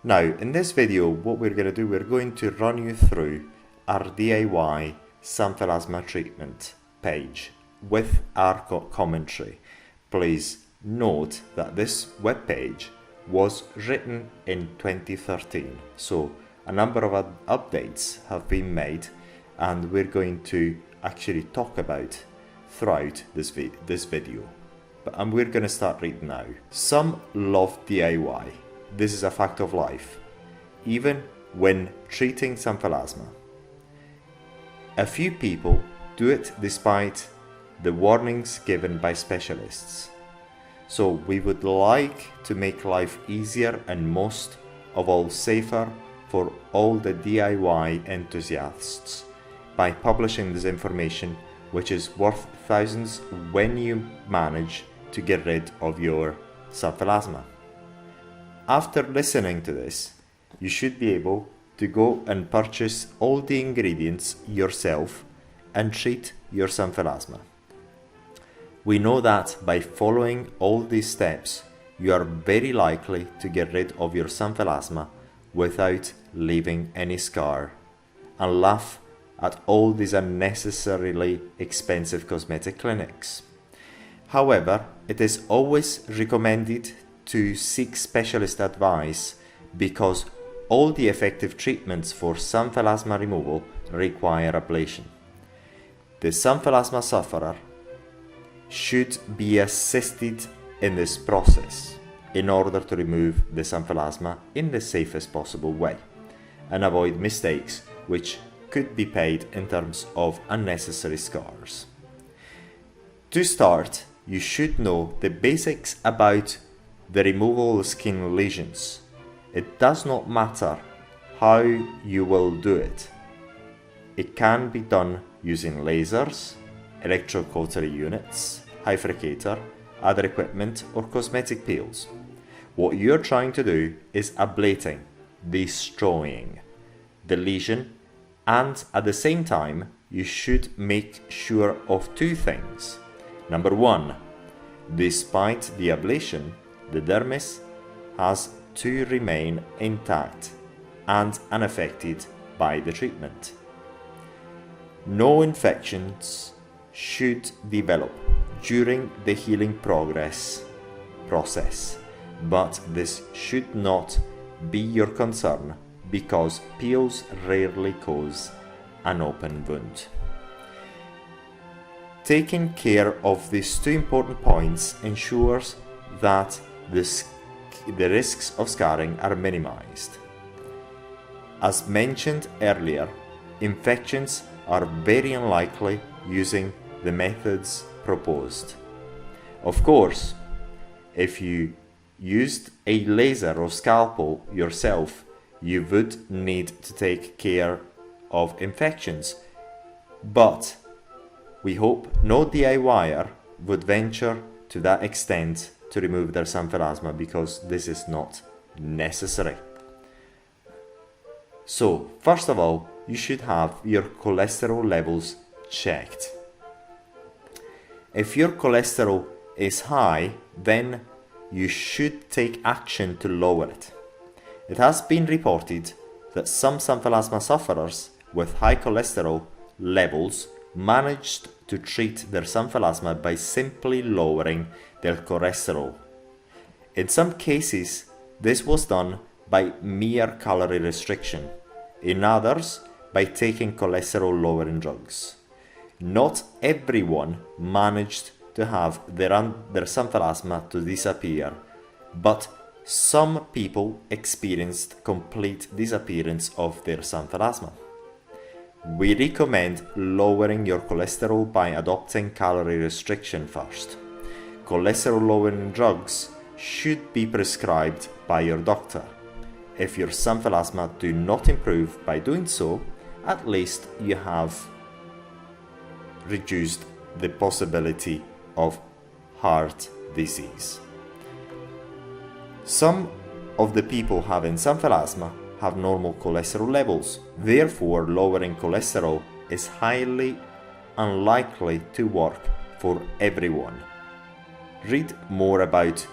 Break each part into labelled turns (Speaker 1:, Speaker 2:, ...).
Speaker 1: Now, in this video, what we're going to do, we're going to run you through our DIY Xanthelasma treatment page with our commentary. Please note that this web page was written in 2013, so a number of updates have been made, and we're going to actually talk about throughout this video. But we're going to start right now. Some love DIY. This is a fact of life, even when treating Xanthelasma. A few people do it despite the warnings given by specialists. So we would like to make life easier and most of all safer for all the DIY enthusiasts by publishing this information, which is worth thousands when you manage to get rid of your Xanthelasma. After listening to this, you should be able to go and purchase all the ingredients yourself and treat your Xanthelasma. We know that by following all these steps, you are very likely to get rid of your Xanthelasma without leaving any scar, and laugh at all these unnecessarily expensive cosmetic clinics. However, it is always recommended to seek specialist advice because all the effective treatments for Xanthelasma removal require ablation. The Xanthelasma sufferer should be assisted in this process in order to remove the Xanthelasma in the safest possible way and avoid mistakes which could be paid in terms of unnecessary scars. To start, you should know the basics about the removal of skin lesions. It does not matter how you will do it. It can be done using lasers, electrocautery units, hyfricator, other equipment, or cosmetic peels. What you're trying to do is ablating, destroying the lesion, and at the same time you should make sure of two things. Number one, despite the ablation, the dermis has to remain intact and unaffected by the treatment. No infections should develop during the healing process, but this should not be your concern because peels rarely cause an open wound. Taking care of these two important points ensures that the risks of scarring are minimized. As mentioned earlier, infections are very unlikely using the methods proposed. Of course, if you used a laser or scalpel yourself, you would need to take care of infections, but we hope no DIYer would venture to that extent to remove their Xanthelasma because this is not necessary. So, first of all, you should have your cholesterol levels checked. If your cholesterol is high, then you should take action to lower it. It has been reported that some Xanthelasma sufferers with high cholesterol levels managed to treat their Xanthelasma by simply lowering their cholesterol. In some cases, this was done by mere calorie restriction. In others, by taking cholesterol lowering drugs. Not everyone managed to have their Xanthelasma to disappear, but some people experienced complete disappearance of their Xanthelasma. We recommend lowering your cholesterol by adopting calorie restriction first. Cholesterol lowering drugs should be prescribed by your doctor. If your Xanthelasma do not improve by doing so, at least you have reduced the possibility of heart disease. Some of the people having Xanthelasma have normal cholesterol levels. Therefore, lowering cholesterol is highly unlikely to work for everyone. Read more about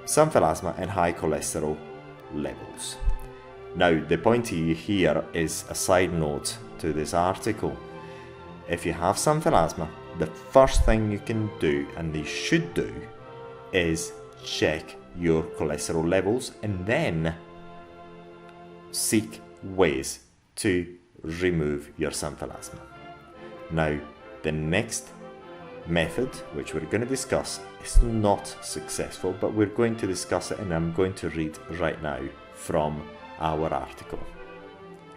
Speaker 1: Xanthelasma and high cholesterol levels. Now, the point here is a side note to this article. If you have xanthelasma, the first thing you can do, and you should do, is check your cholesterol levels and then seek ways to remove your xanthelasma. Now, the next method, which we're going to discuss, is not successful, but we're going to discuss it, and I'm going to read right now from our article,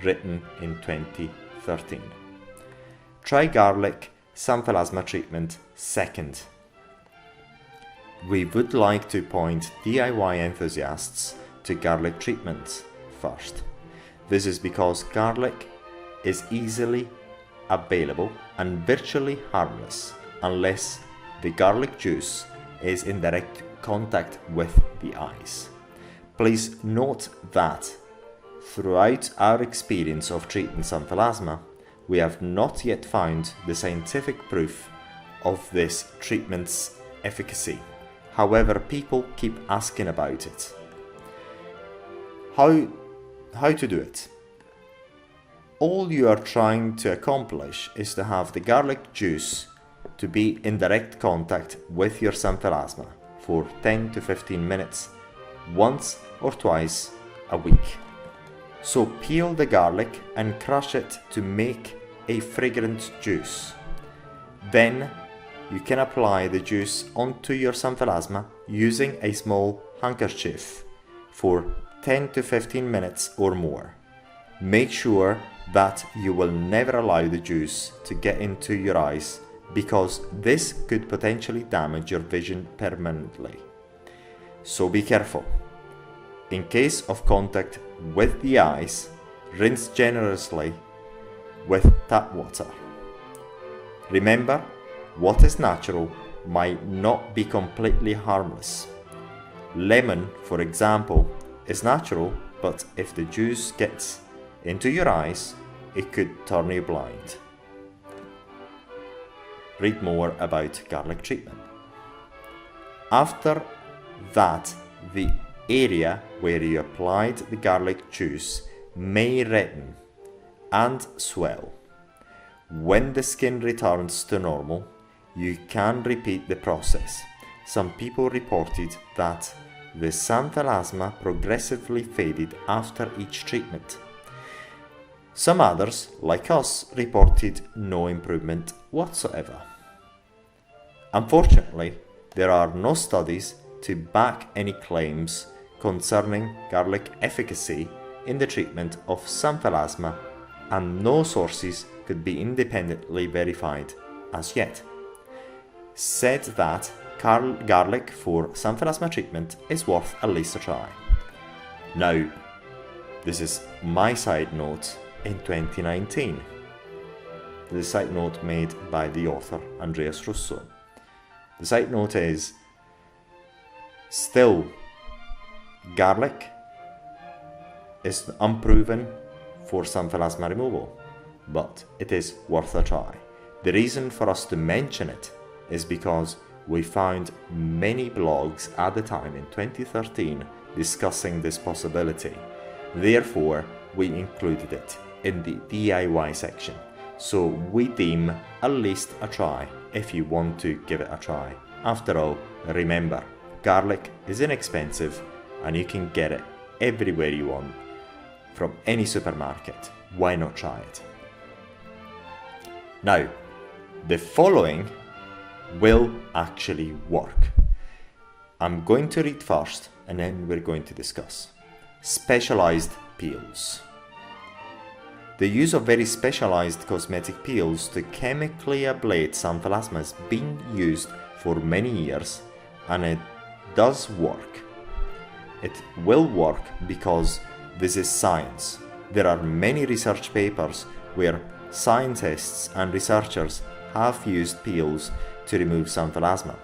Speaker 1: written in 2013. Try garlic xanthelasma treatment second. We would like to point DIY enthusiasts to garlic treatments first. This is because garlic is easily available and virtually harmless unless the garlic juice is in direct contact with the eyes. Please note that throughout our experience of treating xanthelasma, we have not yet found the scientific proof of this treatment's efficacy. However, people keep asking about it. How to do it? All you are trying to accomplish is to have the garlic juice to be in direct contact with your xanthelasma for 10 to 15 minutes, once or twice a week. So peel the garlic and crush it to make a fragrant juice. Then you can apply the juice onto your xanthelasma using a small handkerchief for 10 to 15 minutes or more. Make sure that you will never allow the juice to get into your eyes, because this could potentially damage your vision permanently. So be careful. In case of contact with the eyes, rinse generously with tap water. Remember, what is natural might not be completely harmless. Lemon, for example, is natural, but if the juice gets into your eyes, it could turn you blind. Read more about garlic treatment. After that, the area where you applied the garlic juice may redden and swell. When the skin returns to normal, you can repeat the process. Some people reported that the xanthelasma progressively faded after each treatment. Some others, like us, reported no improvement whatsoever. Unfortunately, there are no studies to back any claims concerning garlic efficacy in the treatment of xanthelasma, and no sources could be independently verified as yet. Said that garlic for xanthelasma treatment is worth at least a try. Now, this is my side note in 2019. The side note made by the author Andreas Russo. The side note is, still, garlic is unproven for xanthelasma removal, but it is worth a try. The reason for us to mention it is because we found many blogs at the time in 2013 discussing this possibility. Therefore, we included it in the DIY section. So we deem at least a try if you want to give it a try. After all, remember, garlic is inexpensive and you can get it everywhere you want from any supermarket. Why not try it? Now, the following will actually work. I'm going to read first and then we're going to discuss. Specialized peels. The use of very specialized cosmetic peels to chemically ablate xanthelasma has been used for many years, and it does work. It will work because this is science. There are many research papers where scientists and researchers have used peels to remove xanthelasma.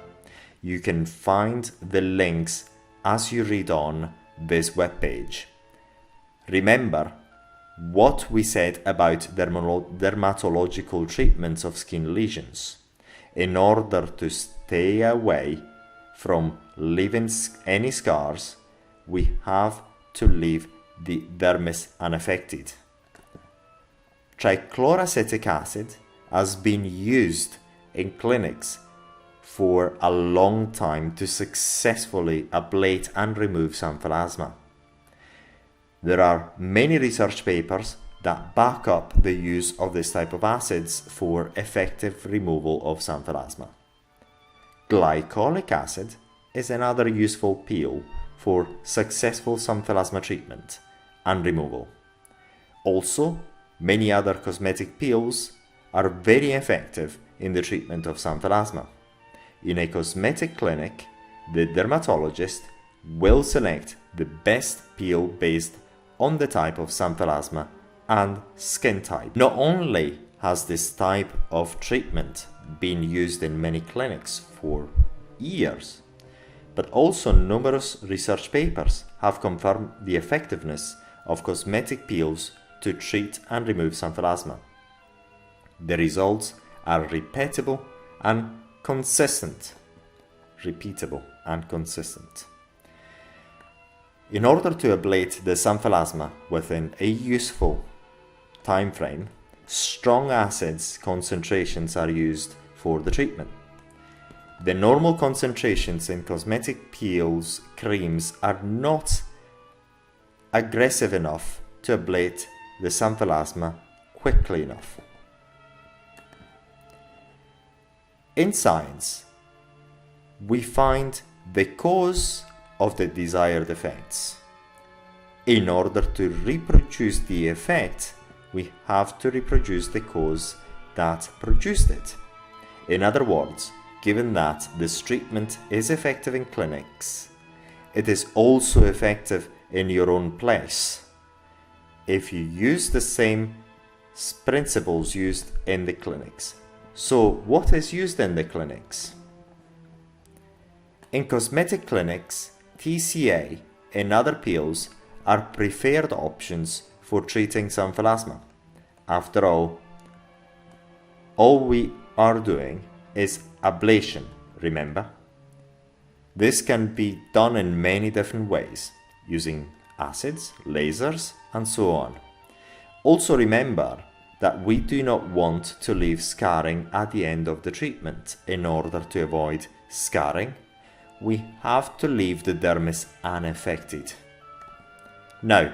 Speaker 1: You can find the links as you read on this webpage. Remember what we said about dermatological treatments of skin lesions. In order to stay away from leaving any scars, we have to leave the dermis unaffected. Trichloroacetic acid has been used in clinics for a long time to successfully ablate and remove xanthelasma. There are many research papers that back up the use of this type of acids for effective removal of xanthelasma. Glycolic acid is another useful peel for successful xanthelasma treatment and removal. Also, many other cosmetic peels are very effective in the treatment of xanthelasma. In a cosmetic clinic, the dermatologist will select the best peel based on the type of xanthelasma and skin type. Not only has this type of treatment been used in many clinics for years, but also numerous research papers have confirmed the effectiveness of cosmetic peels to treat and remove xanthelasma. The results are repeatable and consistent. In order to ablate the xanthelasma within a useful time frame, strong acids concentrations are used for the treatment. The normal concentrations in cosmetic peels, creams are not aggressive enough to ablate the xanthelasma quickly enough. In science, we find the cause of the desired effects. In order to reproduce the effect, we have to reproduce the cause that produced it. In other words, given that this treatment is effective in clinics, it is also effective in your own place if you use the same principles used in the clinics. So, what is used in the clinics? In cosmetic clinics, TCA and other peels are preferred options for treating xanthelasma. After all we are doing is ablation, remember? This can be done in many different ways, using acids, lasers, and so on. Also remember that we do not want to leave scarring at the end of the treatment. In order to avoid scarring, we have to leave the dermis unaffected. Now,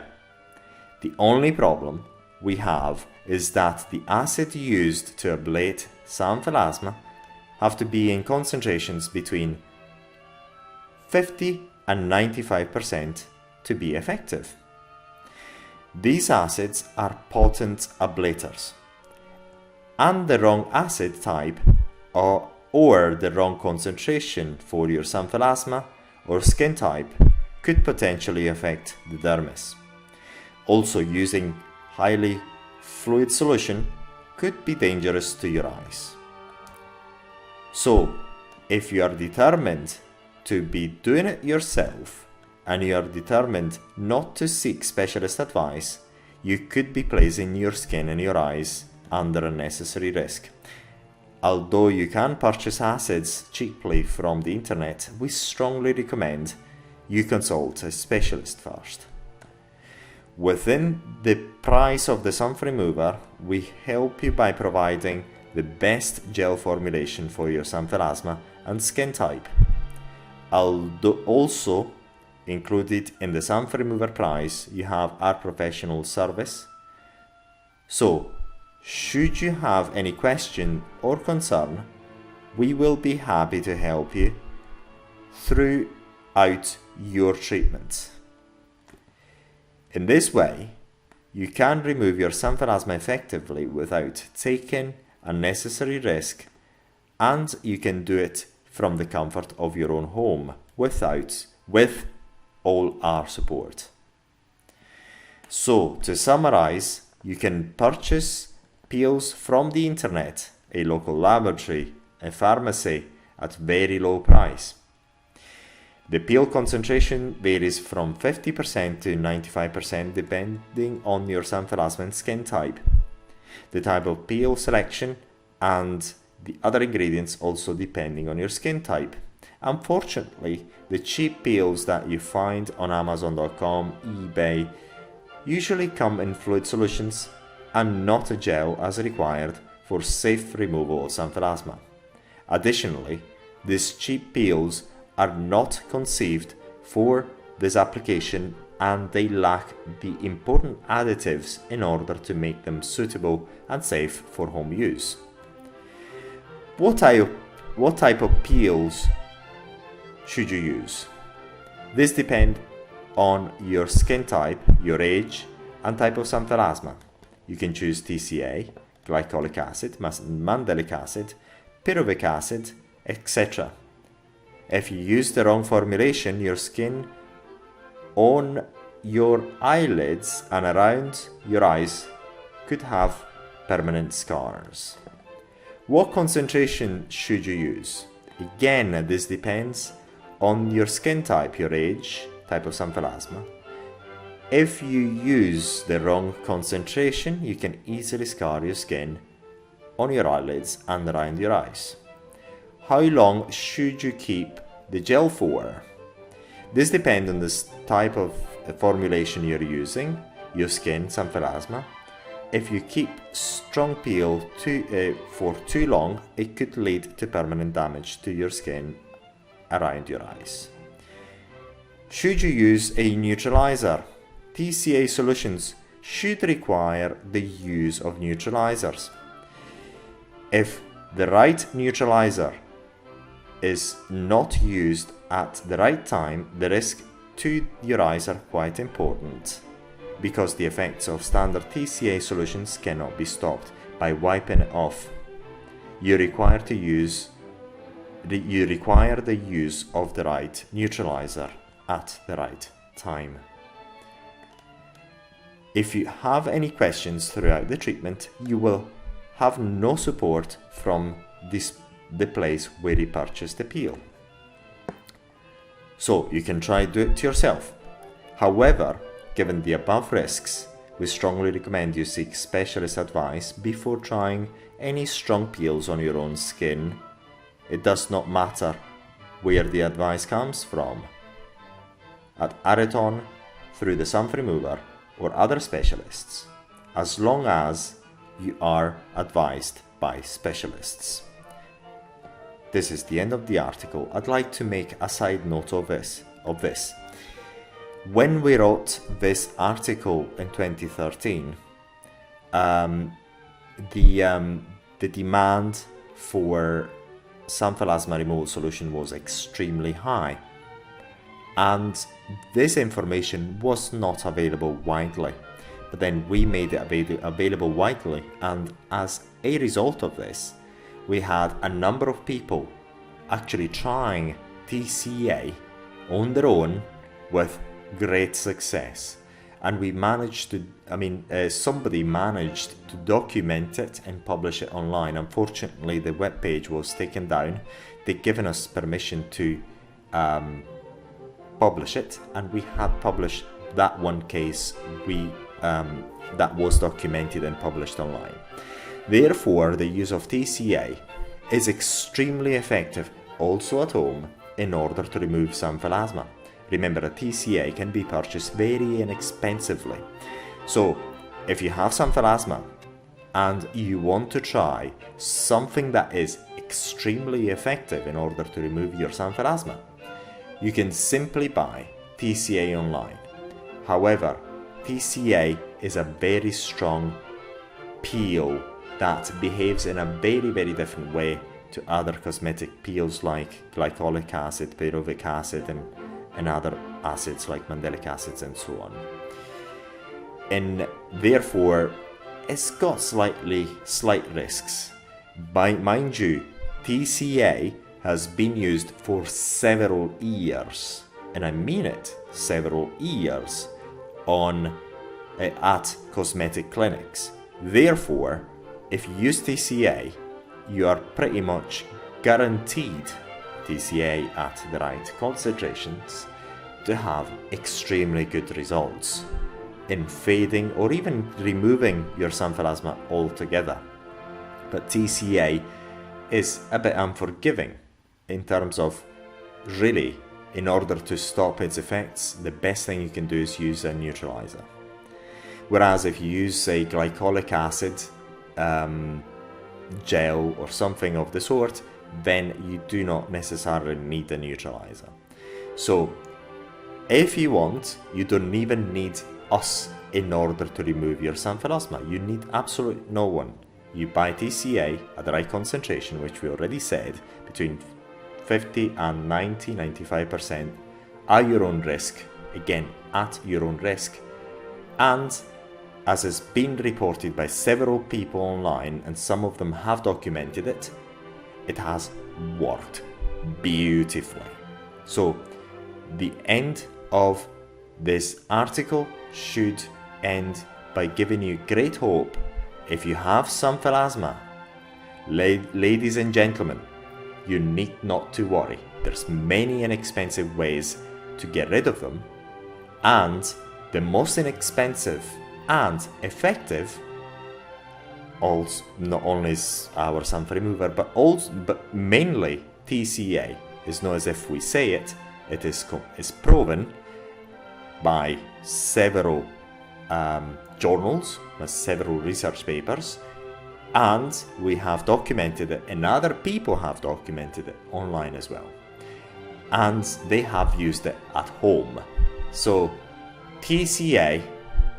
Speaker 1: the only problem we have is that the acid used to ablate xanthelasma have to be in concentrations between 50 and 95% to be effective. These acids are potent ablators, and the wrong acid type or the wrong concentration for your xanthelasma or skin type could potentially affect the dermis. Also, using highly fluid solution could be dangerous to your eyes. So, if you are determined to be doing it yourself and you are determined not to seek specialist advice, you could be placing your skin and your eyes under unnecessary risk. Although you can purchase acids cheaply from the internet, we strongly recommend you consult a specialist first. Within the price of the Xanth Remover, we help you by providing the best gel formulation for your xanthelasma and skin type. Although also included in the Xanth Remover price, you have our professional service. So, should you have any question or concern, we will be happy to help you throughout your treatment. In this way, you can remove your xanthelasma effectively without taking unnecessary risk, and you can do it from the comfort of your own home with all our support. So, to summarize, you can purchase peels from the internet, a local laboratory, a pharmacy at very low price. The peel concentration varies from 50% to 95% depending on your xanthelasma and skin type. The type of peel selection and the other ingredients also depending on your skin type. Unfortunately, the cheap peels that you find on Amazon.com, eBay, usually come in fluid solutions and not a gel as required for safe removal of Xanthelasma. Additionally, these cheap peels are not conceived for this application and they lack the important additives in order to make them suitable and safe for home use. What type of peels should you use? This depends on your skin type, your age, and type of Xanthelasma. You can choose TCA, glycolic acid, mandelic acid, pyruvic acid, etc. If you use the wrong formulation, your skin on your eyelids and around your eyes could have permanent scars. What concentration should you use? Again, this depends on your skin type, your age, type of Xanthelasma. If you use the wrong concentration, you can easily scar your skin on your eyelids and around your eyes. How long should you keep the gel for? This depends on the type of formulation you're using, your skin, Xanthelasma. If you keep strong peel for too long, it could lead to permanent damage to your skin around your eyes. Should you use a neutralizer? TCA solutions should require the use of neutralizers. If the right neutralizer is not used at the right time, the risk to your eyes are quite important, because the effects of standard TCA solutions cannot be stopped by wiping it off. You require the use of the right neutralizer at the right time. If you have any questions throughout the treatment, you will have no support from the place where you purchased the peel. So you can try to do it yourself. However, given the above risks, we strongly recommend you seek specialist advice before trying any strong peels on your own skin. It does not matter where the advice comes from, at Ariton, through the Sun Remover, or other specialists, as long as you are advised by specialists. This is the end of the article. I'd like to make a side note of this. When we wrote this article in 2013, the demand for Xanthelasma removal solution was extremely high, and this information was not available widely. But then we made it available widely, and as a result of this, we had a number of people actually trying TCA on their own with great success. And we managed to, somebody managed to document it and publish it online. Unfortunately, the webpage was taken down. They'd given us permission to publish it, and we had published that one case that was documented and published online. Therefore, the use of TCA is extremely effective also at home in order to remove Xanthelasma. Remember, a TCA can be purchased very inexpensively. So, if you have Xanthelasma and you want to try something that is extremely effective in order to remove your Xanthelasma, you can simply buy TCA online. However, TCA is a very strong peel that behaves in a very, very different way to other cosmetic peels like glycolic acid, pyruvic acid, and other acids like mandelic acids and so on. And therefore, it's got slight risks. Mind you, TCA has been used for several years, and I mean it, several years, at cosmetic clinics. Therefore, if you use TCA, you are pretty much guaranteed TCA at the right concentrations to have extremely good results in fading or even removing your Xanthelasma altogether. But TCA is a bit unforgiving in terms of really, in order to stop its effects, the best thing you can do is use a neutralizer. Whereas if you use a glycolic acid gel or something of the sort, then you do not necessarily need a neutralizer. So if you want, you don't even need us in order to remove your Xanthelasma. You need absolutely no one. You buy TCA at the right concentration, which we already said, between 50 and 95% at your own risk. Again, at your own risk. And as has been reported by several people online, and some of them have documented it, it has worked beautifully. So the end of this article should end by giving you great hope. If you have Xanthelasma, ladies and gentlemen, you need not to worry. There's many inexpensive ways to get rid of them, and the most inexpensive and effective, also not only is our xantha remover, but mainly TCA, is not as if we say it. It is proven by several journals, by several research papers, and we have documented it, and other people have documented it online as well, and they have used it at home. So TCA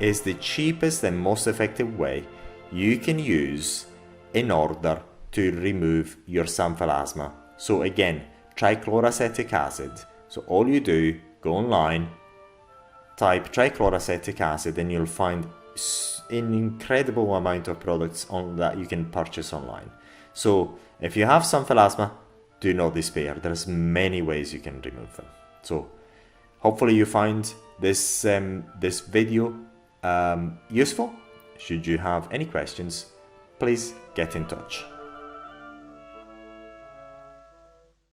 Speaker 1: is the cheapest and most effective way you can use in order to remove your Xanthelasma. So again, trichloroacetic acid. So all you do, go online, type trichloroacetic acid, and you'll find an incredible amount of products that you can purchase online. So if you have Xanthelasma, do not despair. There's many ways you can remove them. So hopefully you find this video useful. Should you have any questions, please get in touch.